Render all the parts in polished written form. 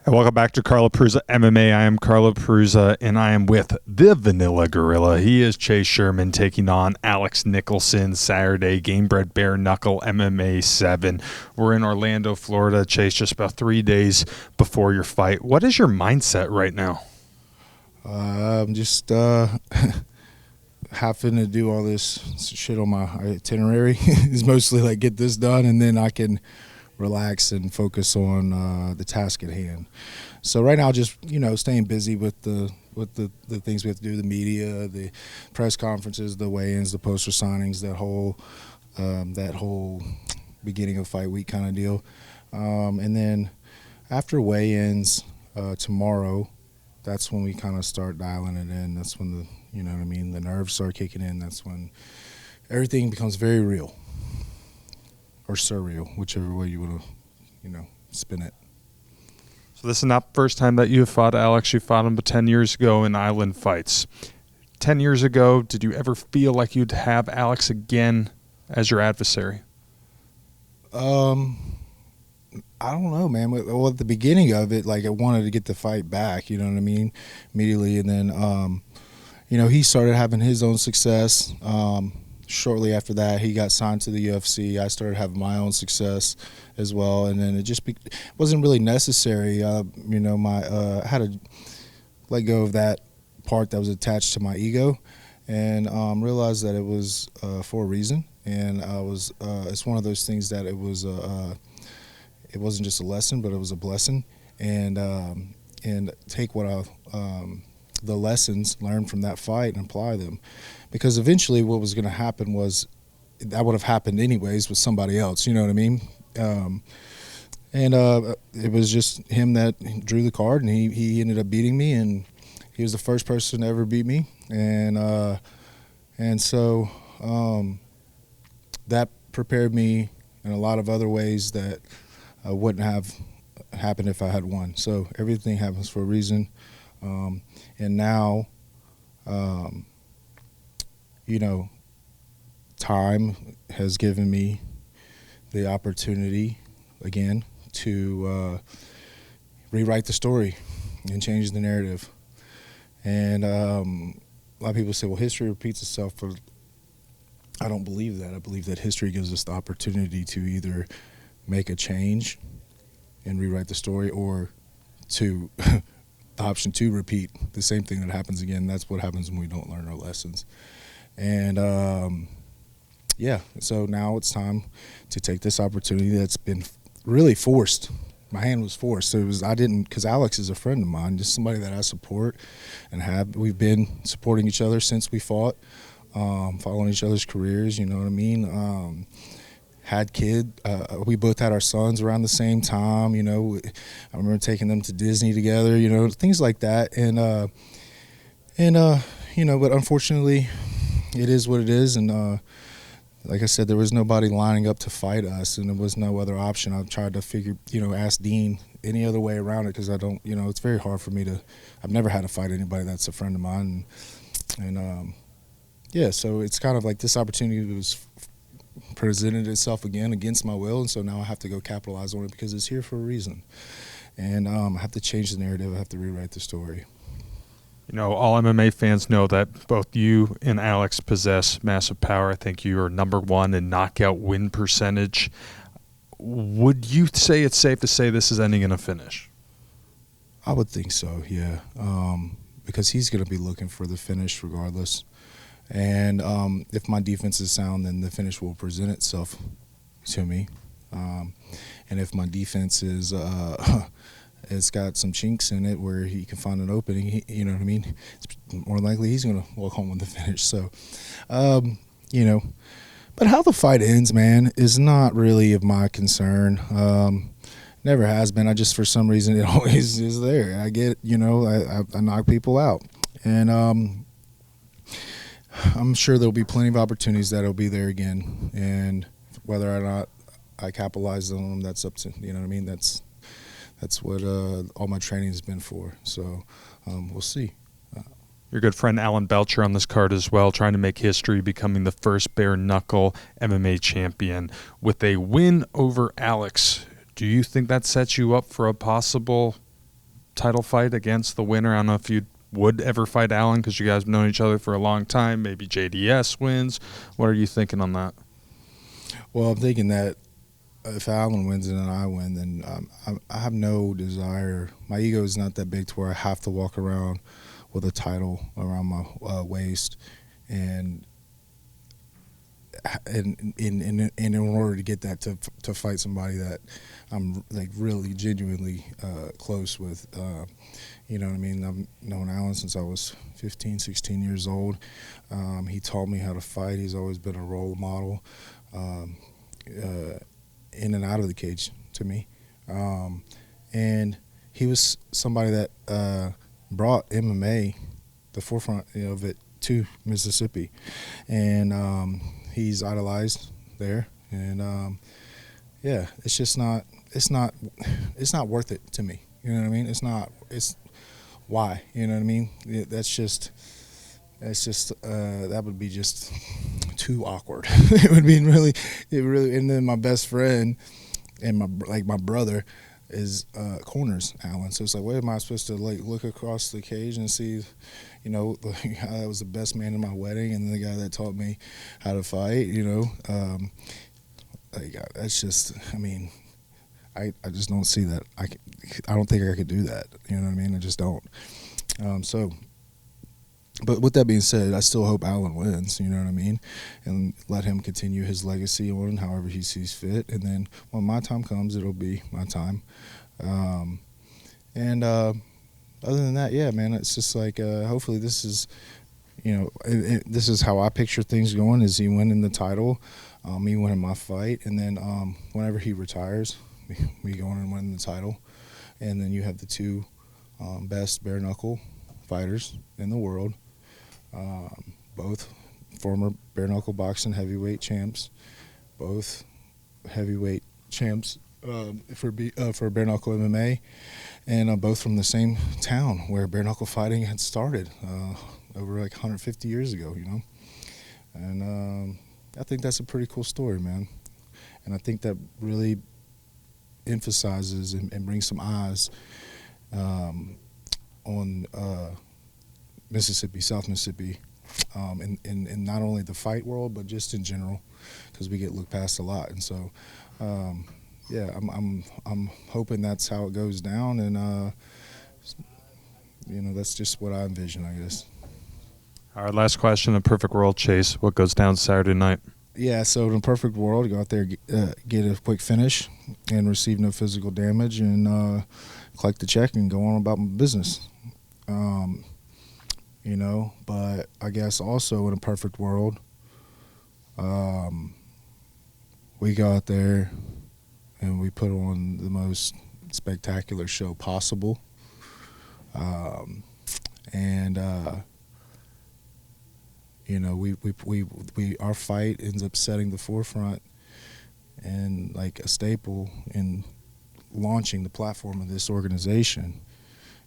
And welcome back to Carlo Prusa MMA. I am Carlo Prusa, and I am with the Vanilla Gorilla. He is Chase Sherman taking on Alex Nicholson Saturday, Gamebred Bareknuckle MMA 7. We're in Orlando, Florida. Chase, just about 3 days before your fight. What is your mindset right now? I'm just having to do all this shit on my itinerary. It's mostly like get this done, and then I can relax and focus on the task at hand. So right now, just staying busy with the things we have to do, the media, the press conferences, the weigh-ins, the poster signings, that whole beginning of fight week kind of deal. And then after weigh-ins tomorrow, that's when we kind of start dialing it in. That's when the nerves start kicking in. That's when everything becomes very real. Or surreal, whichever way you want to, spin it. So this is not the first time that you have fought Alex. You fought him 10 years ago in Island Fights. 10 years ago, did you ever feel like you'd have Alex again as your adversary? I don't know, man. Well, at the beginning of it, I wanted to get the fight back, you know what I mean, immediately. And then, he started having his own success. Shortly after that, he got signed to the UFC. I started having my own success as well, and then it just wasn't really necessary. I had to let go of that part that was attached to my ego, and realized that it was for a reason. And it's one of those things that it wasn't just a lesson, but it was a blessing. And take what the lessons learned from that fight and apply them. Because eventually what was going to happen was that would have happened anyways with somebody else, you know what I mean? It was just him that drew the card, and he ended up beating me, and he was the first person to ever beat me. And so that prepared me in a lot of other ways that wouldn't have happened if I had won. So everything happens for a reason. And now, time has given me the opportunity again to rewrite the story and change the narrative. And a lot of people say, well, history repeats itself, but I don't believe that. I believe that history gives us the opportunity to either make a change and rewrite the story, or to option 2, repeat the same thing that happens again. That's what happens when we don't learn our lessons. And so now it's time to take this opportunity that's been really forced. My hand was forced. Because Alex is a friend of mine, just somebody that I support and we've been supporting each other since we fought, following each other's careers, you know what I mean? We both had our sons around the same time, I remember taking them to Disney together, things like that. But unfortunately it is what it is. And like I said, there was nobody lining up to fight us, and there was no other option. I tried to ask Dean any other way around it, because I don't, it's very hard for me I've never had to fight anybody that's a friend of mine. So it's kind of like this opportunity was presented itself again against my will, and so now I have to go capitalize on it because it's here for a reason. And I have to change the narrative. I have to rewrite the story. All MMA fans know that both you and Alex possess massive power. I think you are number 1 in knockout win percentage. Would you say it's safe to say this is ending in a finish? I would think so, yeah. Because he's going to be looking for the finish regardless. And if my defense is sound, then the finish will present itself to me. And if my defense is it's got some chinks in it where he can find an opening, you know what I mean? It's more likely he's going to walk home with the finish. So, but how the fight ends, man, is not really of my concern. Never has been. For some reason, it always is there. I get, I knock people out. And I'm sure there'll be plenty of opportunities that'll be there again. And whether or not I capitalize on them, that's up to, you know what I mean? That's what all my training has been for. So we'll see. Your good friend Alan Belcher on this card as well, trying to make history, becoming the first bare-knuckle MMA champion with a win over Alex. Do you think that sets you up for a possible title fight against the winner. I don't know if you would ever fight Allen because you guys have known each other for a long time. Maybe JDS wins. What are you thinking on that? Well, I'm thinking that if Allen wins and then I win, then I have no desire. My ego is not that big to where I have to walk around with a title around my waist, and in order to get that to fight somebody that I'm like really genuinely close with. You know what I mean? I've known Allen since I was 15, 16 years old. He taught me how to fight. He's always been a role model in and out of the cage to me. And he was somebody that brought MMA, the forefront of it, to Mississippi. And he's idolized there. And yeah, it's just not, it's not worth it to me. You know what I mean? It's why, you know what I mean? That would be just too awkward. It would be really, and then my best friend and my brother is corners Allen. So it's like, what am I supposed to look across the cage and see, the guy that was the best man in my wedding and the guy that taught me how to fight, that's just, I just don't see that. I don't think I could do that. You know what I mean? I just don't. But with that being said, I still hope Allen wins, you know what I mean? And let him continue his legacy on however he sees fit. And then when my time comes, it'll be my time. Other than that, yeah, man, it's just like hopefully this is, this is how I picture things going, is he winning the title, me winning my fight, and then whenever he retires, me going and winning the title. And then you have the two best bare knuckle fighters in the world, both former bare knuckle boxing heavyweight champs, both heavyweight champs for bare knuckle MMA, and both from the same town where bare knuckle fighting had started over like 150 years ago, And I think that's a pretty cool story, man. And I think that really emphasizes and brings some eyes on Mississippi, South Mississippi, in not only the fight world but just in general, because we get looked past a lot. And so, yeah, I'm hoping that's how it goes down, and that's just what I envision, I guess. All right, last question. In a perfect world, Chase, what goes down Saturday night? Yeah, so in a perfect world, go out there, get a quick finish, and receive no physical damage, and collect the check and go on about my business. But I guess also in a perfect world, we go out there and we put on the most spectacular show possible. Our fight ends up setting the forefront and like a staple in launching the platform of this organization,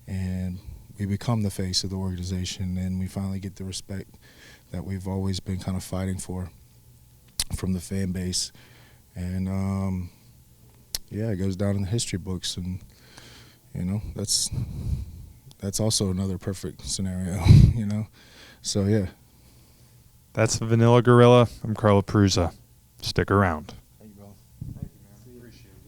and we become the face of the organization, and we finally get the respect that we've always been kind of fighting for from the fan base. And yeah, it goes down in the history books, and that's also another perfect scenario. So yeah. That's the Vanilla Gorilla. I'm Carlo Prusa. Stick around.